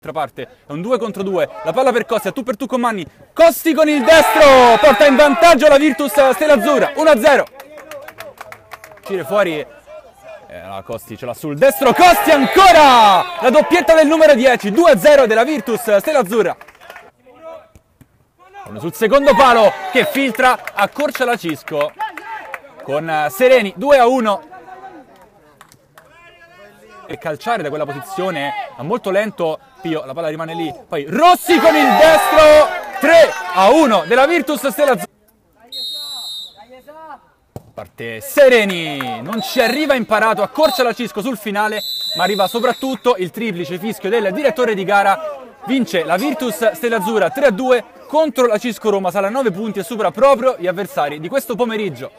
dall'altra parte, è un 2 contro 2, la palla per Costi, a tu per tu con Manni, Costi con il destro, porta in vantaggio la Virtus Stella Azzurra, 1-0. Uscire fuori, la Costi ce l'ha sul destro, Costi ancora, la doppietta del numero 10, 2-0 della Virtus Stella Azzurra. Sul secondo palo che filtra, accorcia la Cisco con Sereni, 2-1. E calciare da quella posizione molto lento, Pio, la palla rimane lì, poi Rossi con il destro, 3-1 della Virtus Stella Azzurra. Parte Sereni, non ci arriva imparato, accorcia la Cisco sul finale, ma arriva soprattutto il triplice fischio del direttore di gara. Vince la Virtus Stella Azzurra 3-2 contro la Cisco Roma, sale a 9 punti e supera proprio gli avversari di questo pomeriggio.